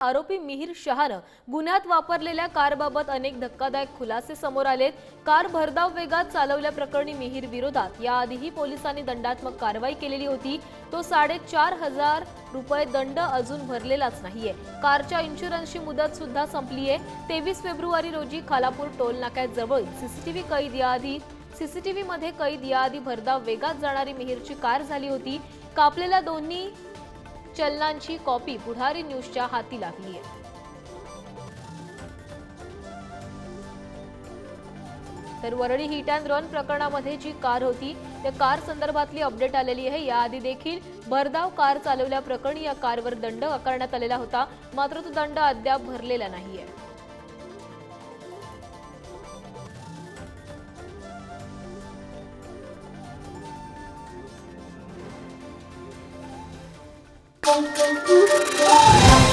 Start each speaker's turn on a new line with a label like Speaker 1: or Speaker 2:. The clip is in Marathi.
Speaker 1: आरोपी मिहिर शहानं गुन्ह्यात वापरलेल्या कारबाबत अनेक धक्कादायक खुलासे समोर आलेत। कार भरधाव वेगात चालवल्याप्रकरणी मिहिर विरोधात याआधीही पोलिसांनी दंडात्मक कारवाई केलेली होती। तो 4,500 रुपये दंड अजून भरलेलाच नाहीये। कारच्या इन्शुरन्सची मुदत सुद्धा संपलीये। 23 फेब्रुवारी रोजी खालापूर टोल नाक्याजवळ सीसीटीव्ही मध्ये कैद याआधी भरधाव वेगात जाणारी मिहिरची कार झाली होती। कापलेल्या दोन्ही चलनांची कॉपी पुढारी न्यूजच्या हाती लागली आहे। तर वरळी हिट अँड रन प्रकरणामध्ये जी कार होती त्या कार संदर्भातली अपडेट आलेली आहे। याआधी देखील भरधाव कार चालवल्या प्रकरणी या कारवर दंड आकारण्यात आलेला होता, मात्र तो दंड अद्याप भरलेला नाहीये।
Speaker 2: Thank you.